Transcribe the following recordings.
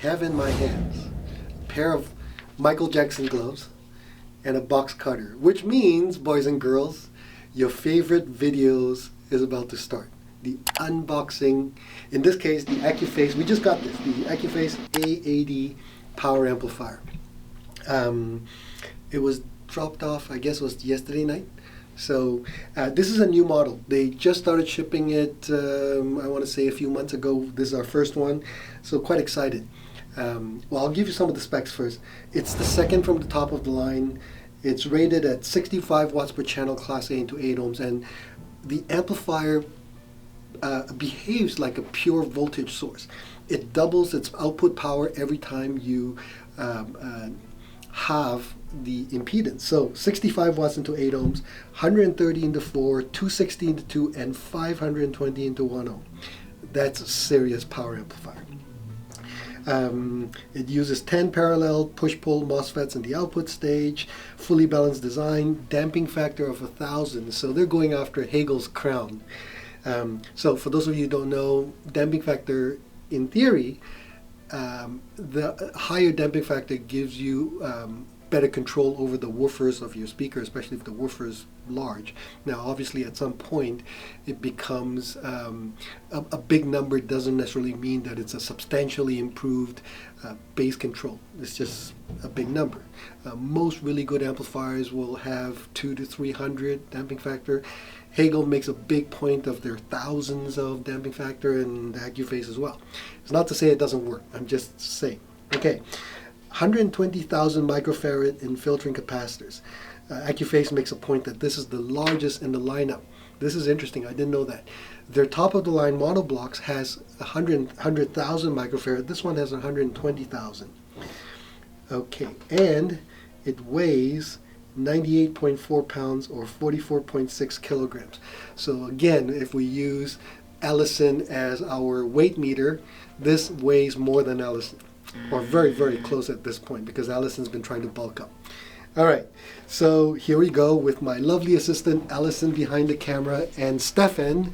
have in my hands a pair of Michael Jackson gloves and a box cutter, which means, boys and girls, your favorite videos is about to start. The unboxing, in this case, the Accuphase, we just got this, the Accuphase A-80 power amplifier. It was dropped off, I guess it was yesterday night. So this is a new model. They just started shipping it, I want to say a few months ago. This is our first one, so quite excited. Well, I'll give you some of the specs first. It's the second from the top of the line. It's rated at 65 watts per channel, class A into 8 ohms, and the amplifier behaves like a pure voltage source. It doubles its output power every time you have the impedance. So 65 watts into 8 ohms, 130 into 4, 260 into 2, and 520 into 1 ohm. That's a serious power amplifier. It uses 10 parallel push-pull MOSFETs in the output stage, fully balanced design, damping factor of 1,000. So they're going after Hagel's crown. So for those of you who don't know, damping factor, in theory, the higher damping factor gives you better control over the woofers of your speaker, especially if the woofer is large. Now, obviously, at some point, it becomes a big number. Doesn't necessarily mean that it's a substantially improved bass control. It's just a big number. Most really good amplifiers will have 200 to 300 damping factor. Hagel makes a big point of their thousands of damping factor, and the Accuphase as well. It's not to say it doesn't work. I'm just saying. Okay. 120,000 microfarad in filtering capacitors. Accuphase makes a point that this is the largest in the lineup. This is interesting. I didn't know that. Their top-of-the-line monoblocks has 100,000 microfarad. This one has 120,000. Okay, and it weighs 98.4 pounds or 44.6 kilograms. So again, if we use Ellison as our weight meter, this weighs more than Ellison. Or very, very close at this point, because Allison's been trying to bulk up. All right, so here we go with my lovely assistant, Allison, behind the camera, and Stefan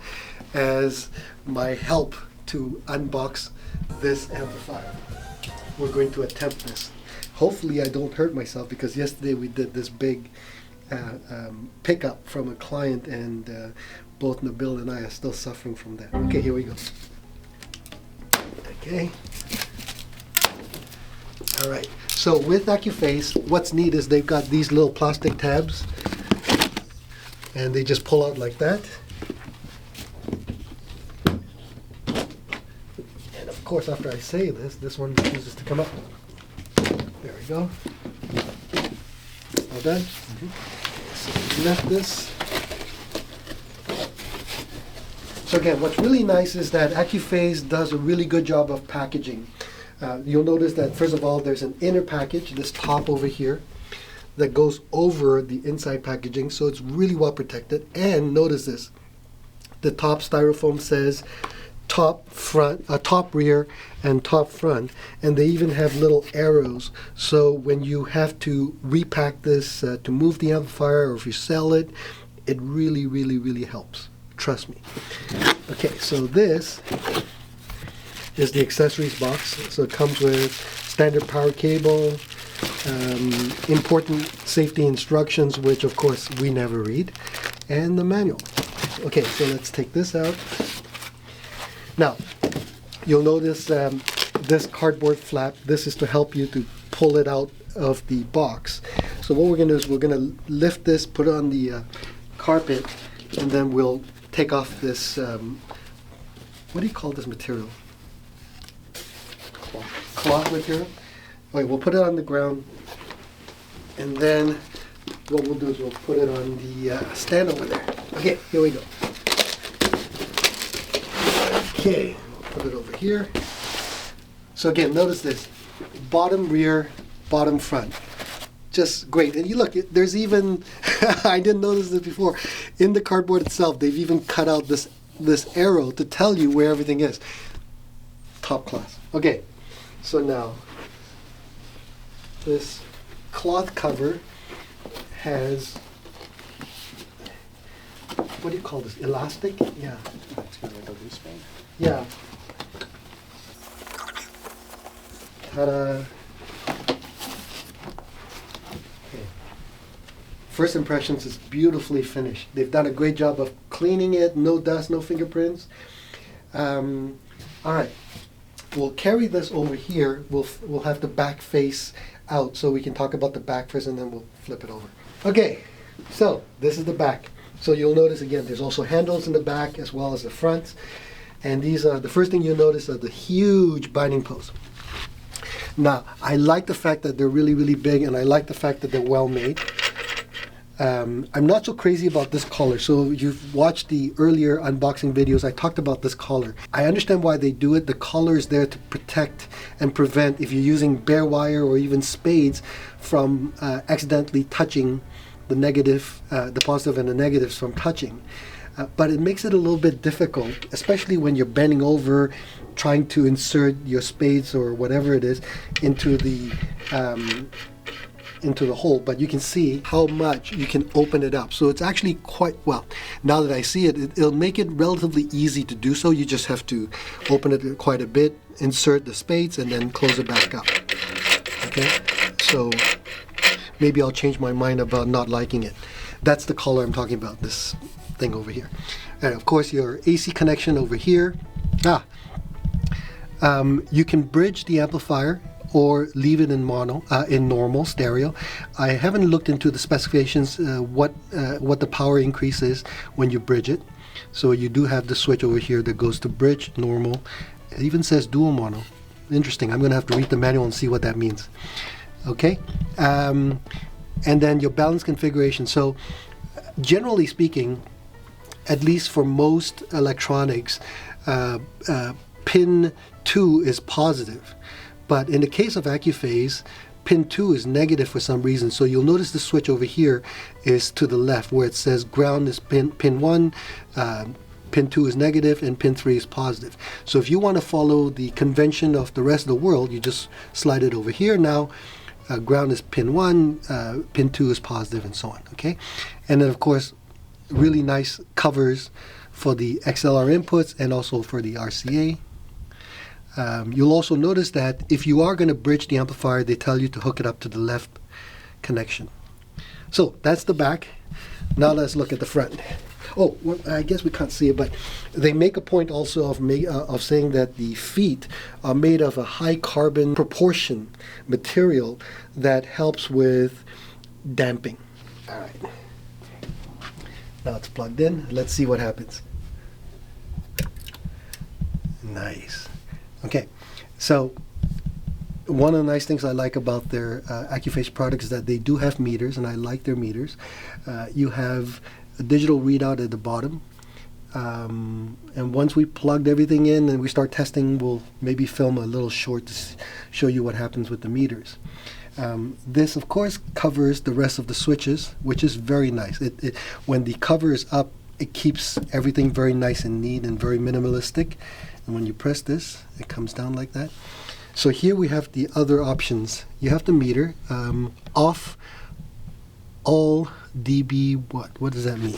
as my help to unbox this amplifier. We're going to attempt this. Hopefully I don't hurt myself, because yesterday we did this big pickup from a client, and both Nabil and I are still suffering from that. Okay, here we go. Okay. All right, so with Accuphase, what's neat is they've got these little plastic tabs, and they just pull out like that. And of course, after I say this one refuses to come up. There we go. All done? So lift this. So again, what's really nice is that Accuphase does a really good job of packaging. You'll notice that, first of all, there's an inner package, this top over here, that goes over the inside packaging, so it's really well protected. And notice this, the top styrofoam says top front, top rear, and top front, and they even have little arrows, so when you have to repack this to move the amplifier, or if you sell it, it really, really, really helps. Trust me. Okay, so this is the accessories box. So it comes with standard power cable, important safety instructions, which of course we never read, and the manual. Okay, so let's take this out. Now, you'll notice this cardboard flap. This is to help you to pull it out of the box. So what we're going to do is we're going to lift this, put it on the carpet, and then we'll take off this, what do you call this material? Cloth material. Okay, we'll put it on the ground, and then what we'll do is we'll put it on the stand over there. Okay, here we go. Okay, we'll put it over here. So again, notice this: bottom rear, bottom front. Just great. And you look, there's even I didn't notice this before. In the cardboard itself, they've even cut out this arrow to tell you where everything is. Top class. Okay. So now, this cloth cover has, what do you call this? Elastic? Yeah. It's kind of like a loose band. Yeah. Ta-da! First impressions is beautifully finished. They've done a great job of cleaning it, no dust, no fingerprints. All right, we'll carry this over here. We'll have the back face out so we can talk about the back first and then we'll flip it over. Okay, so this is the back. So you'll notice again, there's also handles in the back as well as the front. And these are, the first thing you'll notice are the huge binding posts. Now, I like the fact that they're really, really big, and I like the fact that they're well made. I'm not so crazy about this collar. So you've watched the earlier unboxing videos, I talked about this collar. I understand why they do it. The collar is there to protect and prevent, if you're using bare wire or even spades, from accidentally touching the negative, the positive and the negatives from touching. But it makes it a little bit difficult, especially when you're bending over, trying to insert your spades or whatever it is into the hole. But you can see how much you can open it up. So it's actually quite, well, now that I see it, it'll make it relatively easy to do so. You just have to open it quite a bit, insert the spades, and then close it back up. Okay, so maybe I'll change my mind about not liking it. That's the collar I'm talking about, this thing over here. And of course your AC connection over here. You can bridge the amplifier or leave it in mono, in normal stereo. I haven't looked into the specifications, what the power increase is when you bridge it. So you do have the switch over here that goes to bridge, normal. It even says dual mono. Interesting. I'm going to have to read the manual and see what that means. Okay, and then your balance configuration. So generally speaking, at least for most electronics, pin 2 is positive. But in the case of Accuphase, pin 2 is negative for some reason. So you'll notice the switch over here is to the left, where it says ground is pin 1, pin 2 is negative, and pin 3 is positive. So if you want to follow the convention of the rest of the world, you just slide it over here. Now ground is pin 1, pin 2 is positive, and so on. Okay, and then of course really nice covers for the XLR inputs and also for the RCA. You'll also notice that if you are going to bridge the amplifier, they tell you to hook it up to the left connection. So that's the back. Now let's look at the front. Oh, well, I guess we can't see it, but they make a point also of saying that the feet are made of a high carbon proportion material that helps with damping. All right. Now it's plugged in. Let's see what happens. Nice. Okay, so one of the nice things I like about their Accuphase products is that they do have meters, and I like their meters. You have a digital readout at the bottom, and once we plugged everything in and we start testing, we'll maybe film a little short to show you what happens with the meters. This of course covers the rest of the switches, which is very nice. When the cover is up, it keeps everything very nice and neat and very minimalistic. And when you press this, it comes down like that. So here we have the other options. You have the meter, off all dB, what does that mean?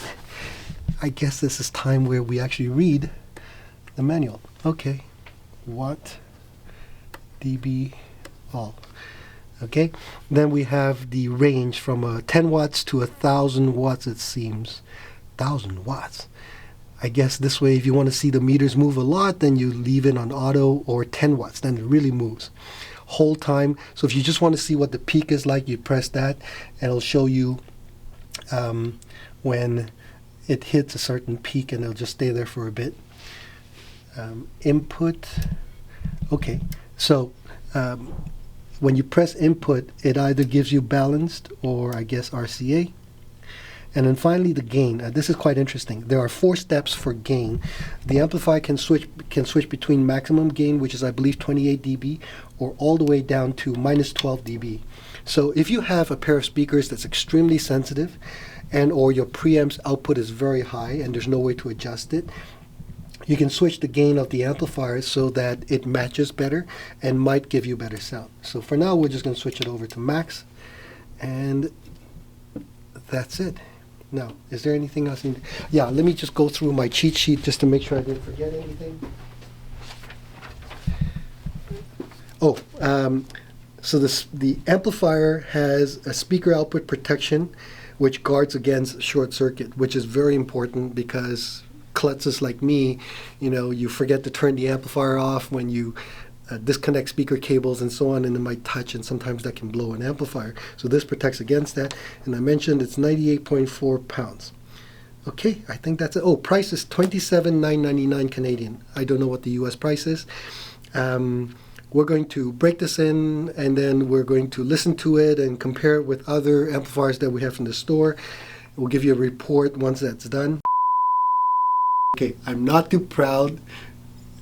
I guess this is time where we actually read the manual. Okay, watt dB all. Okay, then we have the range from 10 watts to 1,000 watts, it seems. 1,000 watts. I guess this way, if you want to see the meters move a lot, then you leave it on auto, or 10 watts, then it really moves. Hold time. So if you just want to see what the peak is like, you press that, and it'll show you when it hits a certain peak, and it'll just stay there for a bit. Input. Okay, so when you press input, it either gives you balanced or I guess RCA. And then finally the gain. This is quite interesting. There are 4 steps for gain. The amplifier can switch between maximum gain, which is I believe 28 dB, or all the way down to minus 12 dB. So if you have a pair of speakers that's extremely sensitive, and or your preamp's output is very high and there's no way to adjust it, you can switch the gain of the amplifier so that it matches better and might give you better sound. So for now, we're just going to switch it over to max, and that's it. Now, is there anything else? Yeah, let me just go through my cheat sheet just to make sure I didn't forget anything. Oh, so the amplifier has a speaker output protection, which guards against short circuit, which is very important because klutzes like me, you forget to turn the amplifier off when you disconnect speaker cables and so on, and it might touch, and sometimes that can blow an amplifier. So this protects against that. And I mentioned it's 98.4 pounds. Okay, I think that's it. Oh, price is $27,999 Canadian. I don't know what the US price is. We're going to break this in, and then we're going to listen to it and compare it with other amplifiers that we have in the store. We'll give you a report once that's done. Okay, I'm not too proud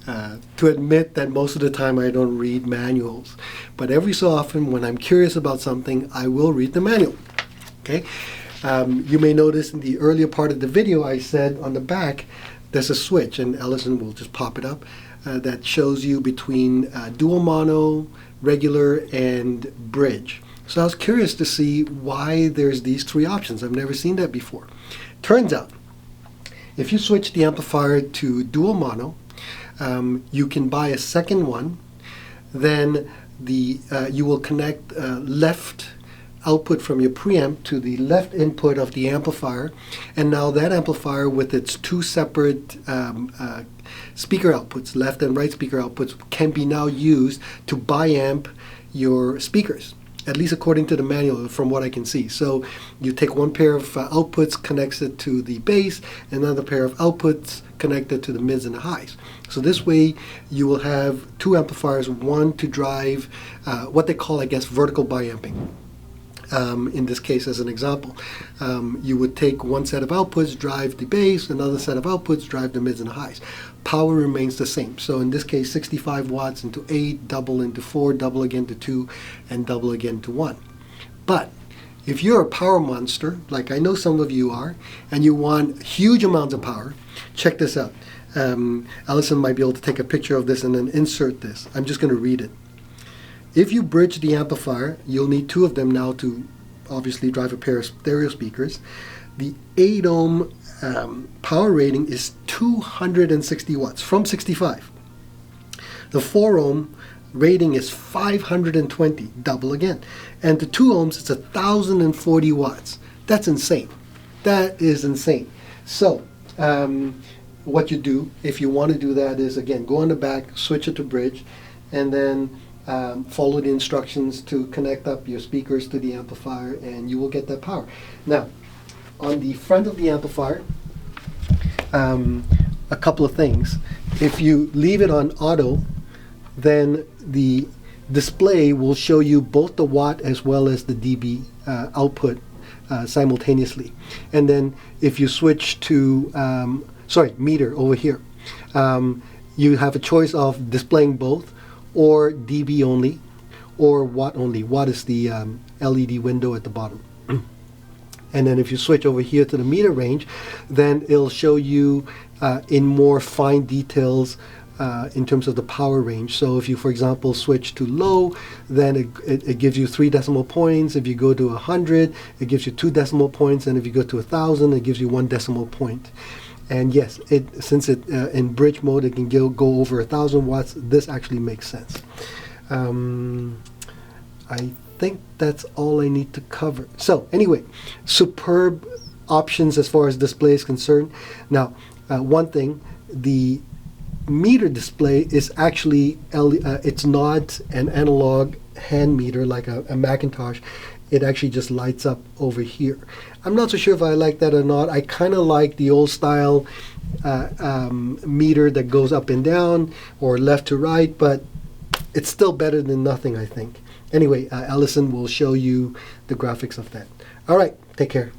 to admit that most of the time I don't read manuals. But every so often when I'm curious about something, I will read the manual. Okay, you may notice in the earlier part of the video I said on the back there's a switch, and Ellison will just pop it up. That shows you between dual mono, regular, and bridge. So I was curious to see why there's these three options. I've never seen that before. Turns out, if you switch the amplifier to dual mono, you can buy a second one. Then you will connect left output from your preamp to the left input of the amplifier, and now that amplifier with its two separate speaker outputs, left and right speaker outputs, can be now used to biamp your speakers, at least according to the manual from what I can see. So you take one pair of outputs, connects it to the bass, another pair of outputs connected to the mids and the highs. So this way you will have two amplifiers, one to drive what they call, I guess, vertical biamping. In this case, as an example, you would take one set of outputs, drive the bass, another set of outputs, drive the mids and the highs. Power remains the same. So in this case, 65 watts into 8, double into 4, double again to 2, and double again to 1. But if you're a power monster, like I know some of you are, and you want huge amounts of power, check this out. Ellison might be able to take a picture of this and then insert this. I'm just going to read it. If you bridge the amplifier, you'll need two of them now to obviously drive a pair of stereo speakers. The 8 ohm power rating is 260 watts from 65. The 4 ohm rating is 520, double again. And the 2 ohms, it's 1,040 watts. That's insane. That is insane. So what you do, if you want to do that, is again, go on the back, switch it to bridge, and then follow the instructions to connect up your speakers to the amplifier, and you will get that power. Now, on the front of the amplifier, a couple of things. If you leave it on auto, then the display will show you both the watt as well as the dB output simultaneously. And then if you switch to, meter over here, you have a choice of displaying both, or dB only, or watt only. Watt is the LED window at the bottom. And then if you switch over here to the meter range, then it'll show you in more fine details in terms of the power range. So if you, for example, switch to low, then it gives you 3 decimal points. If you go to 100, it gives you 2 decimal points. And if you go to 1,000, it gives you 1 decimal point. And yes, since it in bridge mode, it can go over 1,000 watts. This actually makes sense. I think that's all I need to cover. So anyway, superb options as far as display is concerned. Now, one thing, the meter display is actually it's not an analog hand meter like a Macintosh. It actually just lights up over here. I'm not so sure if I like that or not. I kind of like the old style meter that goes up and down or left to right, but it's still better than nothing, I think. Anyway, Ellison will show you the graphics of that. All right, take care.